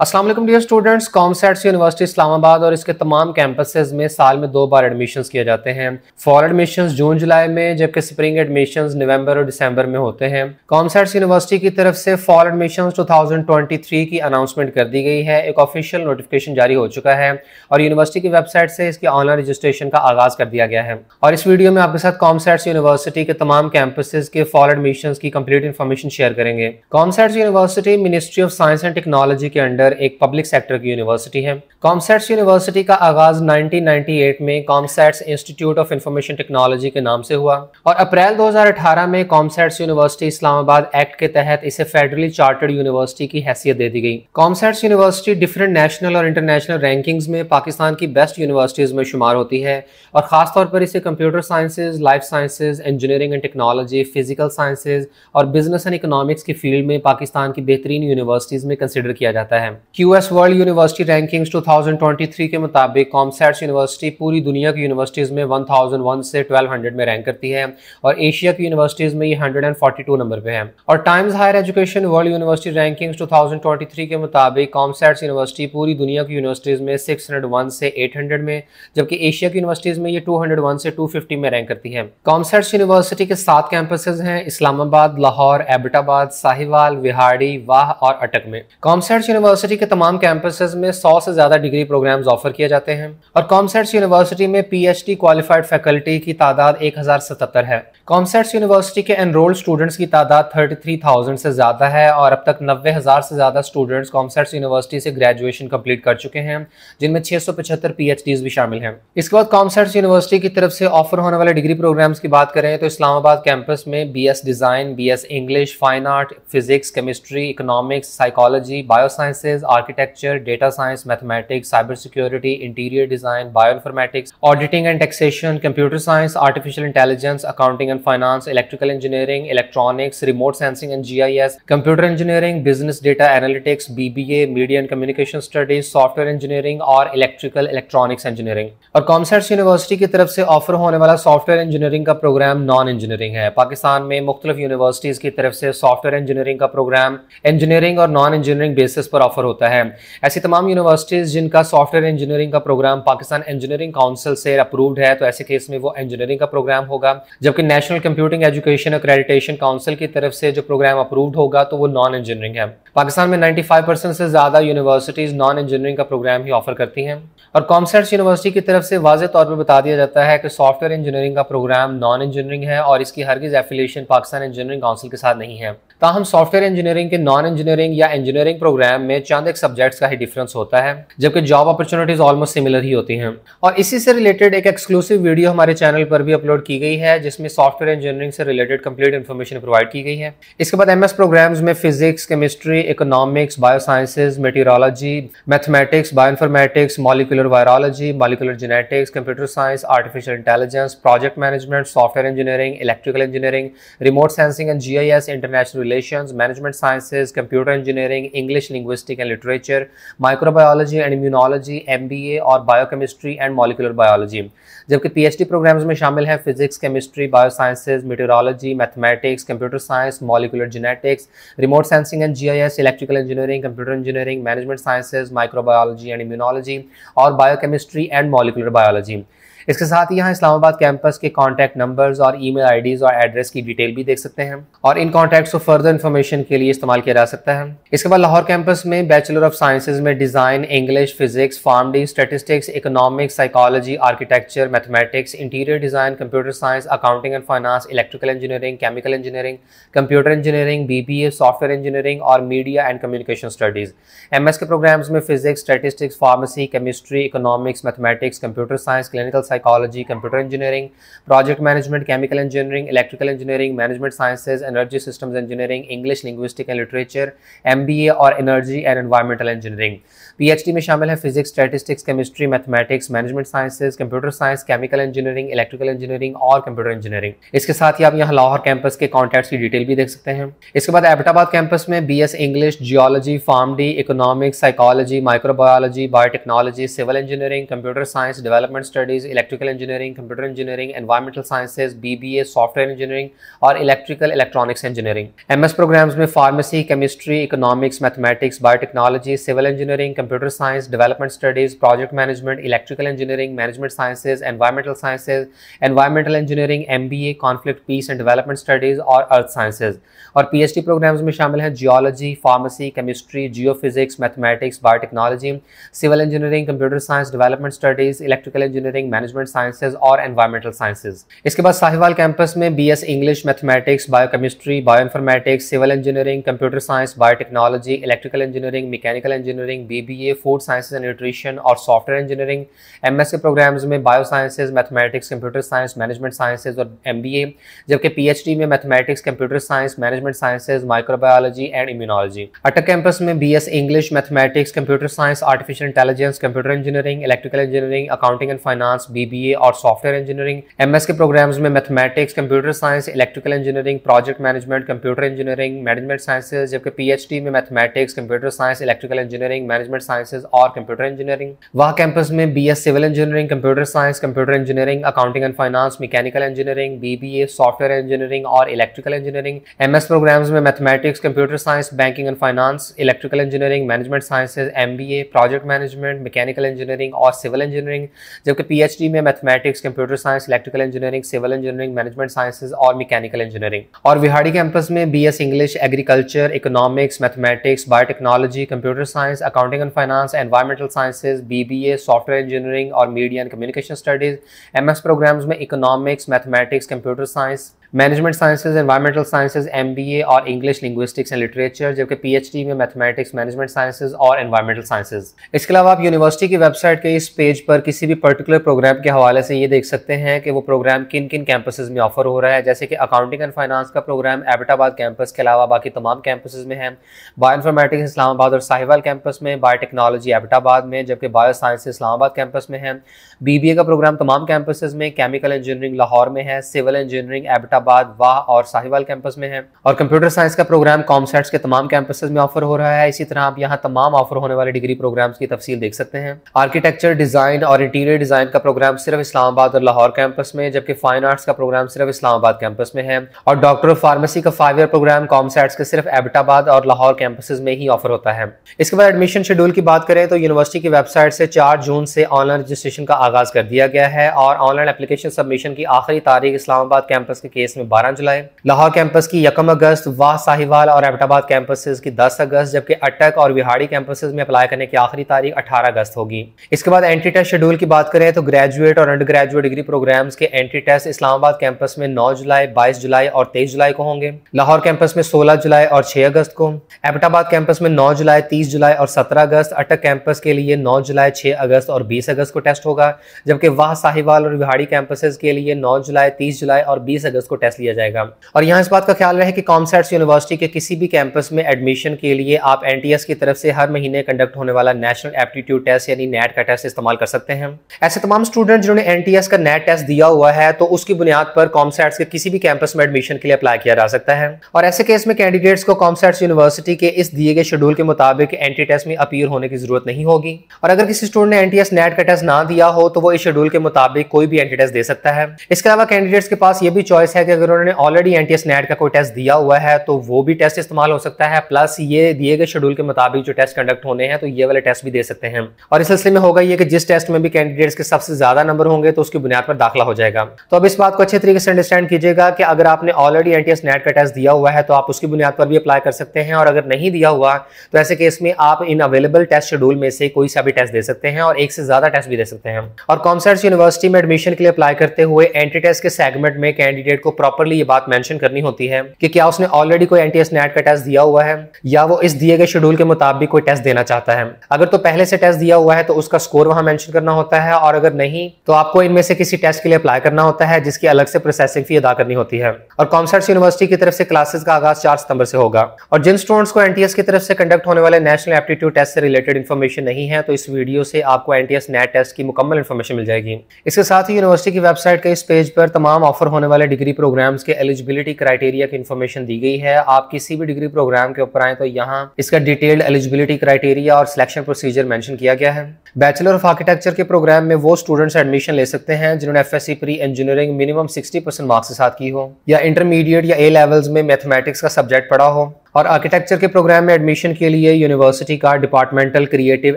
अस्सलाम वालेकुम dear students. COMSATS university Islamabad और इसके तमाम कैंपसेस में साल में 2 बार एडमिशन्स किए जाते हैं। फॉल एडमिशन्स जून जुलाई में, जबकि स्प्रिंग एडमिशन्स नवंबर और दिसंबर में होते हैं। कॉमसेट्स यूनिवर्सिटी की तरफ से फॉल एडमिशन्स 2023 की अनाउंसमेंट कर दी गई है। एक ऑफिशियल नोटिफिकेशन जारी हो चुका है और यूनिवर्सिटी की वेबसाइट से इसकी ऑनलाइन रजिस्ट्रेशन का आगाज कर दिया गया है। और इस वीडियो में आपके साथ कॉमसेट्स यूनिवर्सिटी के तमाम कैंपसेस के फॉल एडमिशन्स की कंप्लीट इन्फॉर्मेशन शेयर करेंगे। COMSATS university ministry of science and technology के अंडर एक पब्लिक सेक्टर की यूनिवर्सिटी है। कॉमसेट्स यूनिवर्सिटी का आगाज 1998 में COMSATS institute of information technology के नाम से हुआ और अप्रैल 2018 में कॉमसेट्स यूनिवर्सिटी इस्लामाबाद एक्ट के तहत इसे फेडरली चार्टर्ड यूनिवर्सिटी की हैसियत दे दी गई। कॉमसेट्स यूनिवर्सिटी डिफरेंट नेशनल और इंटरनेशनल रैंकिंग्स में पाकिस्तान की बेस्ट यूनिवर्सिटीज में शुमार होती है और खासतौर पर इसे computer sciences, life sciences, engineering and technology, physical sciences और बिजनेस एंड इकोनॉमिक्स की फील्ड में पाकिस्तान की बेहतरीन यूनिवर्सिटीज में कंसिडर किया जाता है। QS वर्ल्ड यूनिवर्सिटी रैंकिंग्स 2023 के मुताबिक कॉमसेट्स यूनिवर्सिटी पूरी दुनिया की यूनिवर्सिटीज में 1001 से 1200 में रैंक करती है और एशिया की यूनिवर्सिटीज में ये 142 नंबर पे है। और Times Higher Education World University Rankings 2023 के मुताबिक कॉमसेट्स यूनिवर्सिटी पूरी दुनिया की यूनिवर्सिटीज में 601 से 800 में, जबकि एशिया की यूनिवर्सिटीज में ये 201 से 250 में रैंक करती है। कॉमसेट्स यूनिवर्सिटी के 7 कैंपसेस हैं इस्लामाबाद, लाहौर, एबटाबाद, साहिवाल, विहाड़ी, वाह और अटक में। कॉमसेट्स यूनिवर्सिटी के तमाम कैंपसेस में 100 से ज्यादा डिग्री प्रोग्राम्स ऑफर किए जाते हैं और कॉमसेट्स यूनिवर्सिटी में PhD क्वालिफाइड फैकल्टी की तादाद 1077 है। कॉमसेट्स यूनिवर्सिटी के एनरोल्ड स्टूडेंट्स की तादाद 33,000 से ज्यादा है और अब तक 90,000 से ज्यादा स्टूडेंट्स कॉमसेट्स यूनिवर्सिटी से ग्रेजुएशन कंप्लीट कर चुके हैं, जिनमें 675 PhDs भी शामिल हैं। इसके बाद कॉमसेट्स यूनिवर्सिटी की तरफ से ऑफर होने वाले डिग्री प्रोग्राम्स की बात करें तो इस्लामाबाद कैंपस में BS design, BS English, fine art, physics, chemistry, economics, psychology, biosciences, architecture, data science, mathematics, cyber security, interior design, bioinformatics, auditing and taxation, computer science, artificial intelligence, accounting and finance, electrical engineering, electronics, remote sensing and GIS, computer engineering, business data analytics, BBA, media and communication studies, software engineering और electrical electronics engineering. और COMSATS university की तरफ से offer होने वाला software engineering का programme non engineering है। पाकिस्तान में मुख्तलिफ यूनिवर्सिटीज की तरफ से सॉफ्टवेयर इंजीनियरिंग का प्रोग्राम इंजीनियरिंग और नॉन इंजीनियरिंग बेसिस पर ऑफर होता है। ऐसी तमाम यूनिवर्सिटीज जिनका सॉफ्टवेयर इंजीनियरिंग का प्रोग्राम पाकिस्तान इंजीनियरिंग काउंसिल से अप्रूव्ड है तो ऐसे केस में वो इंजीनियरिंग का प्रोग्राम होगा, जबकि national computing education accreditation council की तरफ से जो प्रोग्राम अप्रूव्ड होगा तो वो नॉन इंजीनियरिंग है। पाकिस्तान में 95% से ज्यादा यूनिवर्सिटीज नॉन इंजीनियरिंग का प्रोग्राम ही ऑफर करती हैं और कॉमसेट्स यूनिवर्सिटी की तरफ से वाज़ेह तौर पर बता दिया जाता है कि सॉफ्टवेयर इंजीनियरिंग का प्रोग्राम नॉन इंजीनियरिंग है और इसकी हरगिज एफिलिएशन पाकिस्तान इंजीनियरिंग काउंसिल के साथ नहीं है। ताहम सॉफ्टवेयर इंजीनियरिंग के नॉन इंजीनियरिंग या इंजीनियरिंग प्रोग्राम में चंद एक सब्जेक्ट्स का ही डिफरेंस होता है, जबकि जॉब अपॉर्चुनिटीज ऑलमोस्ट सिमिलर ही होती हैं। और इसी से रिलेटेड एक एक्सक्लूसिव वीडियो हमारे चैनल पर भी अपलोड की गई है जिसमें सॉफ्टवेयर इंजीनियरिंग से रिलेटेड कंप्लीट इन्फॉर्मेशन प्रोवाइड की गई है। इसके बाद MS प्रोग्राम्स में physics, chemistry, economics, biosciences, meteorology, mathematics, bioinformatics, molecular virology, molecular genetics, computer science, artificial intelligence, project management, software engineering, electrical engineering, remote sensing and GIS, international relations, management sciences, computer engineering, English linguistic and literature, microbiology and immunology, MBA और biochemistry and molecular biology. जबकि PhD programmes में शामिल हैं physics, chemistry, biosciences, meteorology, mathematics, computer science, molecular genetics, remote sensing and GIS, electrical engineering, computer engineering, management sciences, microbiology and immunology और biochemistry and molecular biology. इसके साथ ही यहाँ Islamabad campus के कॉन्टैक्ट नंबर्स और ईमेल IDs और address की detail भी देख सकते हैं और इन कॉन्टैक्ट्स को फर्दर इन्फॉर्मेशन के लिए इस्तेमाल किया जा सकता है। इसके बाद लाहौर कैंपस में बैचलर ऑफ साइंसेज में design, English, physics, PharmD, statistics, economics, psychology, architecture, mathematics, interior design, computer science, accounting and finance, electrical engineering, chemical engineering, computer engineering, BBA, software engineering और media and communication studies. MS के programmes में physics, statistics, pharmacy, chemistry, economics, mathematics, computer science, clinical psychology, computer engineering, project management, chemical engineering, electrical engineering, management sciences, energy systems engineering, English linguistic and literature, MBA और energy and environmental engineering. PhD में शामिल है physics, statistics, chemistry, mathematics, management sciences, computer science, chemical engineering, electrical engineering और computer engineering. इसके साथ ही आप यहाँ लाहौर कैंपस के कॉन्टैक्ट्स की डिटेल भी देख सकते हैं। इसके बाद एबटाबाद कैंपस में BS English, geology, PharmD, economics, psychology, microbiology, biotechnology, civil engineering, computer science, development studies, electrical engineering, computer engineering, environmental sciences, BBA software engineering और electrical electronics engineering. MS programmes में pharmacy, chemistry, economics, mathematics, biotechnology, civil engineering, computer science, development studies, project management, electrical engineering, management sciences, environmental sciences, environmental engineering, MBA conflict peace and development studies और earth sciences. और PhD programmes में शामिल हैं geology, pharmacy, chemistry, geophysics, mathematics, biotechnology, civil engineering, computer science, development studies, electrical engineering, management sciences और environmental sciences. इसके बाद Sahiwal campus में BS English, mathematics, biochemistry, bioinformatics, civil engineering, computer science, biotechnology, electrical engineering, mechanical engineering, BBA food sciences and nutrition और software engineering. MS के programmes में bio sciences, mathematics, computer science, management sciences और MBA, जबकि PhD में mathematics, computer science, management sciences, microbiology and immunology. अटक campus में BS English, mathematics, computer science, artificial intelligence, computer engineering, electrical engineering, accounting and finance, BBA और software engineering. MS के programmes में mathematics, computer science, electrical engineering, project management, computer engineering, management sciences, जबकि PhD में mathematics, computer science, electrical engineering, management sciences और computer engineering. वह campus में BS civil engineering, computer science, computer engineering, accounting and finance, mechanical engineering, BBA software engineering और electrical engineering. MS programmes में mathematics, computer science, banking and finance, electrical engineering, management sciences, MBA, project management, mechanical engineering और civil engineering, जबकि PhD में mathematics, computer science, electrical engineering, civil engineering, management sciences और mechanical engineering. और Vehari campus में BS English, agriculture, economics, mathematics, biotechnology, computer science, accounting and finance, environmental sciences, BBA software engineering और media and communication studies. MS programmes में economics, mathematics, computer science, management sciences, environmental sciences, MBA और English, linguistics and literature, जबकि PhD में mathematics, management sciences और environmental sciences. इसके अलावा आप university की वेबसाइट के इस पेज पर किसी भी पर्टिकुलर प्रोग्राम के हवाले से ये देख सकते हैं कि वो प्रोग्राम किन किन कैंपसेस में ऑफर हो रहा है। जैसे कि अकाउंटिंग एंड फाइनेंस का प्रोग्राम एबटाबाद कैंपस के अलावा बाकी तमाम कैंपसेस में है। बायोइन्फॉर्मेटिक्स इस्लामाबाद और साहिवाल कैंपस में, बायोटेक्नोलॉजी एबटाबाद में, जबकि बायो साइंस इस्लामाबाद कैंपस में है। BBA का प्रोग्राम तमाम कैंपसेस में, केमिकल इंजीनियरिंग लाहौर में है, सिविल इंजीनियरिंग एबटाबाद, वाह और साहिवाल कैंपस में है। और कंप्यूटर साइंस का प्रोग्राम कॉमसेट्स के तमाम कैंपसेस में ऑफर हो रहा है। इसी तरह आप यहाँ तमाम ऑफर होने वाले डिग्री प्रोग्राम्स की तफसील देख सकते हैं। आर्किटेक्चर, डिजाइन और इंटीरियर डिजाइन का प्रोग्राम सिर्फ इस्लामाबाद और लाहौर कैंपस में, जबकि फाइन आर्ट्स का प्रोग्राम सिर्फ इस्लामाबाद कैंपस में है। और डॉक्टर ऑफ फार्मेसी का 5 ईयर प्रोग्राम कॉमसेट्स के सिर्फ एबटाबाद और लाहौर कैंपसेस में ही ऑफर होता है। इसके बाद एडमिशन शेड्यूल की बात करें तो यूनिवर्सिटी की वेबसाइट से 4 जून से ऑनलाइन रजिस्ट्रेशन का आगाज कर दिया गया है और ऑनलाइन एप्लीकेशन सबमिशन की आखिरी तारीख इस्लामाबाद कैंपस के केस में 12 जुलाई, लाहौर कैंपस की 1 अगस्त, वाह, साहिवाल और एबटाबाद कैंपसेस की 10 अगस्त, जबकि अटक और विहाड़ी कैंपसेस में अप्लाई करने की आखिरी तारीख 18 अगस्त होगी। इसके बाद एंट्री टेस्ट शेड्यूल की बात करें तो ग्रेजुएट और अंडर ग्रेजुएट डिग्री प्रोग्राम्स के एंट्री टेस्ट इस्लामाबाद कैंपस में 9 जुलाई, 22 जुलाई और 23 जुलाई को होंगे। लाहौर कैंपस में 16 जुलाई और 6 अगस्त को, एबटाबाद कैंपस में 9 जुलाई, 30 जुलाई और 17 अगस्त, अटक कैंपस के लिए 9 जुलाई, 6 अगस्त और 20 अगस्त को टेस्ट होगा, जबकि वाह, साहिवाल और विहाड़ी कैंपसेस के लिए 9 जुलाई, 30 जुलाई और 20 अगस्त को टेस्ट लिया जाएगा। और यहाँ इस बात का ख्याल रहे कि कॉमसेट्स यूनिवर्सिटी के किसी भी कैंपस में एडमिशन के लिए आप NTS की तरफ से हर महीने कंडक्ट होने वाला नेशनल एप्टीट्यूड टेस्ट यानी नेट का टेस्ट इस्तेमाल कर सकते हैं। ऐसे तमाम स्टूडेंट जिन्होंने NTS का नेट टेस्ट दिया हुआ है तो उसकी बुनियाद पर कॉमसेट्स के किसी भी कैंपस में एडमिशन के लिए अप्लाई किया जा सकता है। और ऐसे केस में कैंडिडेट्स को कॉमसेट्स यूनिवर्सिटी के इस दिए गए शेड्यूल के मुताबिक एंट्री टेस्ट में अपीयर होने की जरूरत नहीं होगी। और अगर किसी स्टूडेंट ने NTS नेट का टेस्ट ना दिया हो तो वो इस शेड्यूल के मुताबिक कोई भी एंट्री टेस्ट दे सकता है। इसके अलावा कैंडिडेट्स के पास ये भी चॉइस है कि अगर उन्होंने ऑलरेडी NTS नेट का कोई टेस्ट दिया हुआ है तो वो भी टेस्ट इस्तेमाल हो सकता है, प्लस ये दिए गए शेड्यूल के मुताबिक जो टेस्ट कंडक्ट होने हैं तो ये वाले टेस्ट भी दे सकते हैं। और इस सिलसिले में होगा ये कि जिस टेस्ट में भी कैंडिडेट्स के सबसे ज्यादा नंबर होंगे तो उसकी बुनियाद पर दाखिला हो जाएगा। तो अब इस बात को अच्छे तरीके से अंडरस्टैंड कीजिएगा कि अगर आपने ऑलरेडी NTS नेट का टेस्ट दिया हुआ है तो आप उसकी बुनियाद पर भी अप्लाई कर सकते हैं, और अगर नहीं दिया हुआ तो ऐसे केस में आप इन अवेलेबल टेस्ट शेड्यूल में से कोई सा भी टेस्ट दे सकते हैं और एक से ज्यादा टेस्ट भी दे सकते हैं। और कॉमसेट्स यूनिवर्सिटी में एडमिशन के लिए अप्लाई करते हुए एंट्री टेस्ट के सेगमेंट में कैंडिडेट को प्रॉपर्ली ये बात मेंशन करनी होती है कि क्या उसने ऑलरेडी कोई NTS नेट का टेस्ट दिया हुआ है या वो इस दिए गए शेड्यूल के मुताबिक कोई टेस्ट देना चाहता है। अगर तो पहले से टेस्ट दिया हुआ है तो उसका स्कोर वहां मेंशन करना होता है, और अगर नहीं तो आपको इनमें से किसी टेस्ट के लिए अप्लाई करना होता है जिसकी अलग से प्रोसेसिंग फी अदा करनी होती है। और कॉमसेट्स यूनिवर्सिटी की तरफ से क्लासेस का आगाज 4 सितंबर से होगा। और जिन स्टूडेंट्स को NTS की तरफ से कंडक्ट होने वाले नेशनल एप्टीट्यूड टेस्ट से रिलेटेड इन्फॉर्मेशन नहीं है तो इस वीडियो से आपको NTS नेट टेस्ट की मुकम्मल इन्फॉर्मेशन मिल जाएगी। इसके साथ ही यूनिवर्सिटी की वेबसाइट के इस पेज पर तमाम ऑफर होने वाले डिग्री प्रोग्राम्स के एलिजिबिलिटी क्राइटेरिया की इन्फॉर्मेशन दी गई है। आप किसी भी डिग्री प्रोग्राम के ऊपर आए तो यहाँ इसका डिटेल्ड एलिजिबिलिटी क्राइटेरिया और सिलेक्शन प्रोसीजर मेंशन किया गया है। बैचलर ऑफ आर्किटेक्चर के प्रोग्राम में वो स्टूडेंट्स एडमिशन ले सकते हैं जिन्होंने FSc pre engineering minimum 60% marks के साथ की हो, या इंटरमीडिएट या ए लेवल्स में मैथमेटिक्स का सब्जेक्ट पढ़ा हो। और आर्किटेक्चर के प्रोग्राम में एडमिशन के लिए यूनिवर्सिटी का डिपार्टमेंटल क्रिएटिव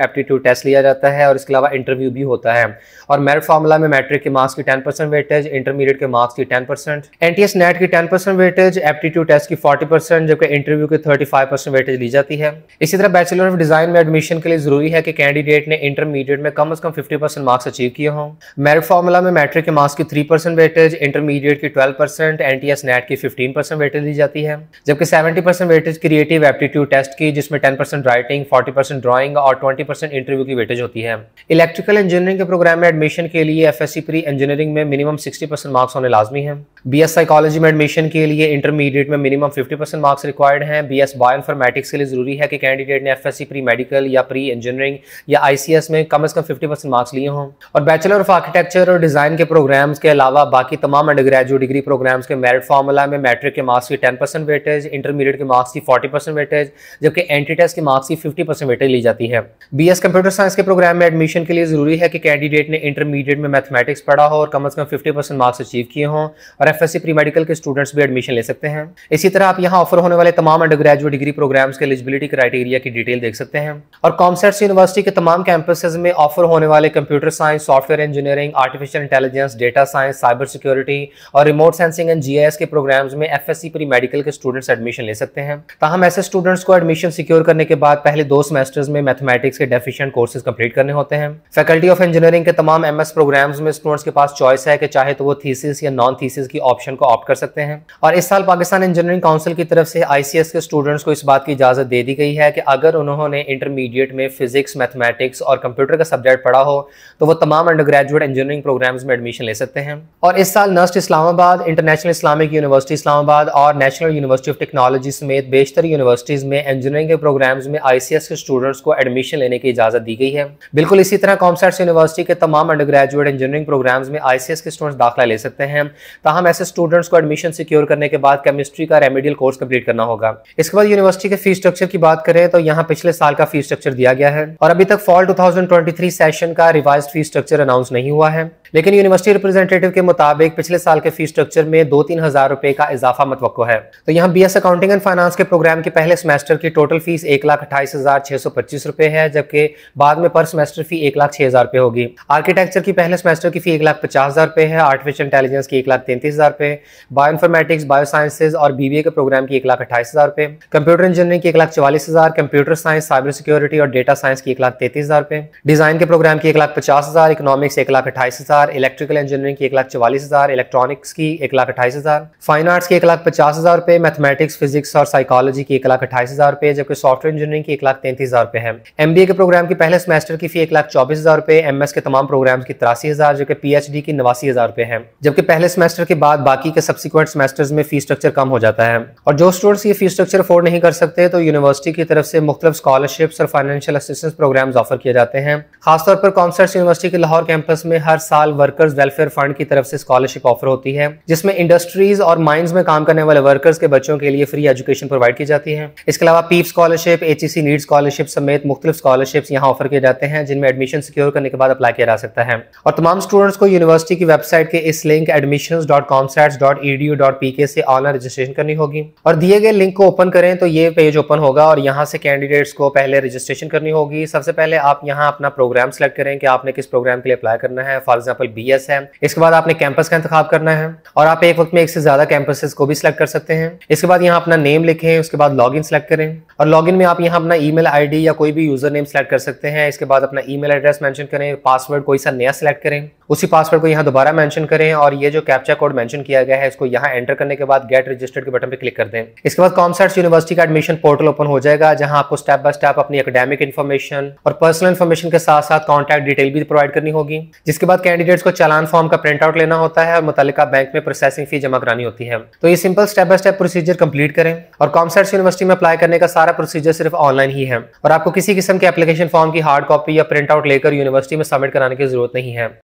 एप्टीट्यूड टेस्ट लिया जाता है और इसके अलावा इंटरव्यू भी होता है। और मेरिट फार्मूला में मैट्रिक के मार्क्स की 10% वेटेज, इंटरमीडिएट के मार्क्स की 10%, एनटीएस नेट की 10% वेटेज, एप्टीट्यूड टेस्ट की 40%, जबकि इंटरव्यू की 35% वेटेज ली जाती है। इसी तरह बैचलर ऑफ डिजाइन में एडमिशन के लिए जरूरी है कि कैंडिडेट ने इंटरमीडिएट में कम से कम 50% मार्क्स अचीव किए हों। मेरिट फार्मूला में मैट्रिक के मार्क्स की 3% वेटेज, इंटरमीडिएट की 12%, एनटीएस नेट की 15% वेटेज ली जाती है, जबकि 70% वेटेज क्रिएटिव एप्टीट्यूड टेस्ट की, जिसमें 10% राइटिंग, 40% ड्राइंग और 20% इंटरव्यू की वेटेज होती है। इलेक्ट्रिकल इंजीनियरिंग के प्रोग्राम में एडमिशन के लिए एफएससी प्री इंजीनियरिंग में मिनिमम 60% मार्क्स होने लाजमी है। बीएस साइकोलॉजी में एडमिशन के लिए इंटरमीडिएट में मिनिमम 50% मार्क्स रिक्वायर्ड हैं। बीएस बायोइन्फॉर्मेटिक्स के लिए जरूरी है कि कैंडिडेट ने एफएससी प्री मेडिकल या प्री इंजीनियरिंग या आईसीएस में कम से कम 50% मार्क्स लिए हों। और बैचलर ऑफ आर्किटेक्चर और डिजाइन के प्रोग्राम्स के अलावा बाकी तमाम अंडर ग्रेजुएट डिग्री प्रोग्राम्स के मेरिट फार्मूला में मैट्रिक के मार्क्स की 10% वेटेज, इंटरमीडिएट के मार्क्स की 40% वेटेज, जबकि एंट्री टेस्ट के मार्क्स की 50% वेटेज ली जाती है। बीएस कंप्यूटर साइंस के प्रोग्राम में एडमिशन के लिए जरूरी है कि कैंडिडेट ने इंटरमीडिएट में मैथमेटिक्स पढ़ा हो और कम से कम 50% मार्क्स अचीव किए हों। और एफएससी प्री मेडिकल के स्टूडेंट्स भी एडमिशन ले सकते हैं। इसी तरह आप यहां ऑफर होने वाले तमाम अंडर ग्रेजुएट डिग्री प्रोग्राम्स के एलिजिबिलिटी क्राइटेरिया की डिटेल देख सकते हैं। और कॉमसेट्स यूनिवर्सिटी के तमाम कैंपसेस में ऑफर होने वाले computer science, software engineering, artificial intelligence, data science, cyber security और रिमोट सेंसिंग एंड जीआईएस के प्रोग्राम्स में एफएससी प्री मेडिकल के स्टूडेंट्स एडमिशन ले सकते हैं। ताहम ऐसे स्टूडेंट्स को एडमिशन सिक्योर करने के बाद पहले 2 सेमेस्टर्स में मैथमेटिक्स के डेफिशिएंट कोर्सेज कंप्लीट करने होते हैं। फैकल्टी ऑफ इंजीनियरिंग के तमाम एमएस प्रोग्राम्स में स्टूडेंट्स के पास चॉइस है कि चाहे तो वो थीसिस या नॉन थीसिस की ऑप्शन को ऑप्ट कर सकते हैं। और इस साल पाकिस्तान इंजीनियरिंग काउंसिल की तरफ से आईसीएस के स्टूडेंट्स को इस बात की इजाजत दे दी गई है कि अगर उन्होंने इंटरमीडिएट में फिजिक्स, मैथमेटिक्स और कंप्यूटर का सब्जेक्ट पढ़ा हो तो वो तमाम अंडर ग्रेजुएट इंजीनियरिंग प्रोग्राम्स में एडमिशन ले सकते हैं। और इस साल NUST Islamabad, International Islamic University Islamabad और नेशनल यूनिवर्सिटी ऑफ टेक्नोलॉजी समेत बेशतर यूनिवर्सिटीज में इंजीनियरिंग के प्रोग्राम्स में आईसीएस के स्टूडेंट्स को एडमिशन लेने की इजाजत दी गई है। बिल्कुल इसी तरह कॉमसेट्स यूनिवर्सिटी के तमाम अंडर ग्रेजुएट इंजीनियरिंग प्रोग्राम्स में आईसीएस के स्टूडेंट्स दाखिला ले सकते हैं। ताहम ऐसे स्टूडेंट्स को एडमिशन सिक्योर करने के बाद केमिस्ट्री का रेमेडियल कोर्स कंप्लीट करना होगा। इसके बाद यूनिवर्सिटी के फीस स्ट्रक्चर की बात करें तो यहाँ पिछले साल का फीस स्ट्रक्चर दिया गया है और अभी तक फॉल 2023 सेशन का रिवाइज्ड फीस स्ट्रक्चर अनाउंस नहीं हुआ है, लेकिन यूनिवर्सिटी रिप्रेजेंटेटिव के मुताबिक पिछले साल के फीस स्ट्रक्चर में 2-3 हज़ार रुपए का इजाफा मतवक्को है। तो यहाँ बीएस अकाउंटिंग एंड फाइनेंस के प्रोग्राम के पहले सेमेस्टर की टोटल फीस 1,28,625 रुपए है, जबकि बाद में पर सेमेस्टर फी 1,06,000 रुपए होगी। आर्किटेक्चर की पहले सेमेस्टर की फी 1,50,000 रुपए है, आर्टिफिशियल इंटेलिजेंस की 1,33,000 रुपए, बायोइन्फॉर्मेटिक्स, बायोसाइंसेज और बीबीए के प्रोग्राम की 1,28,000 रुपए, कंप्यूटर इंजीनियरिंग की 1,44,000, कंप्यूटर साइंस, साइबर सिक्योरिटी और डेटा साइंस की 1,33,000 रुपए, डिजाइन के प्रोग्राम की 1,50,000, इकोनॉमिक्स 1,28,000, इलेक्ट्रिकल इंजीनियरिंग की 1,44,000, इलेक्ट्रॉनिक्स की 1,28,000, फाइन आर्ट्स की 1,50,000 रुपए, मैथमेटिक्स, फिजिक्स और साइकोलॉजी की 1,28,000 रुपए, जबकि सॉफ्टवेयर इंजीनियरिंग की 1,33,000 रुपए है। एमबीए के प्रोग्राम की पहले सेमेस्टर की फी 1,24,000 रुपए, एमएस के तमाम प्रोग्राम्स की 83,000, जबकि पीएचडी की 89,000 रुपए है। जबकि पहले सेमेस्टर के बाद बाकी के सब्सिक्वेंट सेमेस्टर्स में फीस स्ट्रक्चर कम हो जाता है। और जो स्टूडेंट्स ये फीस स्ट्रक्चर अफोर्ड नहीं कर सकते तो यूनिवर्सिटी की तरफ से मुख्तलिफ स्कॉलरशिप्स और फाइनेंशियल असिस्टेंस प्रोग्राम्स ऑफर किए जाते हैं। खासतौर पर कॉमसेट्स यूनिवर्सिटी के लाहौर कैंपस में हर साल वर्कर्स वेलफेयर फंड की तरफ से स्कॉलरशिप ऑफर होती है, जिसमें इंडस्ट्रीज और माइंस में काम करने वाले वर्कर्स के बच्चों के लिए फ्री एजुकेशन प्रोवाइड की जाती है। इसके अलावा पीप स्कॉलरशिप, एचईसी नीड स्कॉलरशिप समेत मुख्तलिफ स्कॉलरशिप्स यहाँ ऑफर किए जाते हैं, जिनमें एडमिशन सिक्योर करने के बाद अप्लाई किया जा सकता है। और तमाम स्टूडेंट्स को यूनिवर्सिटी की वेबसाइट के इस लिंक admissions.comstats.edu.pk से ऑनलाइन रजिस्ट्रेशन करनी होगी। और दिए गए लिंक को ओपन करें तो ये पेज ओपन होगा और यहाँ से कैंडिडेट्स को पहले रजिस्ट्रेशन करनी होगी। सबसे पहले आप यहाँ अपना प्रोग्राम सेलेक्ट करें कि आपने किस प्रोग्राम के लिए अप्लाई करना है। फॉर एग्जांपल बीएस है। इसके बाद आपने कैंपस का इंतखाब करना है और आप एक वक्त में एक से ज्यादा कैंपसेस को भी सिलेक्ट कर सकते हैं। इसके बाद यहाँ अपना नेम लिखें, उसके बाद लॉगिन सेलेक्ट करें और लॉगिन में आप यहाँ अपना ईमेल आईडी या कोई भी यूजर नेम सेलेक्ट कर सकते हैं। इसके बाद अपना ईमेल एड्रेस मेंशन करें, पासवर्ड कोई सा नया सेलेक्ट करें, उसी पासवर्ड को यहाँ दोबारा मेंशन करें और ये जो कैप्चा कोड मेंशन किया गया है इसको यहाँ एंटर करने के बाद गेट रजिस्टर्ड के बटन पे क्लिक कर दें। इसके बाद कॉमसेट्स यूनिवर्सिटी का एडमिशन पोर्टल ओपन हो जाएगा, जहां आपको स्टेप बाय स्टेप अपनी एकेडमिक इन्फॉर्मेशन और पर्सनल इन्फॉर्मेशन के साथ साथ कॉन्टैक्ट डिटेल भी प्रोवाइड करनी होगी। जिसके बाद कैंडिडेट्स को चालान फॉर्म का प्रिंट आउट लेना होता है और मुतल्लिका बैंक में प्रोसेसिंग फी जमा करानी होती है। तो ये simple step by step procedure complete करें और कॉमसेट्स यूनिवर्सिटी में अप्लाई करने का सारा प्रोसीजर सिर्फ ऑनलाइन ही है और आपको किसी किस्म के एप्लीकेशन फॉर्म की हार्ड कॉपी या प्रिंट आउट लेकर यूनिवर्सिटी में सबमिट कराने की जरूरत नहीं है।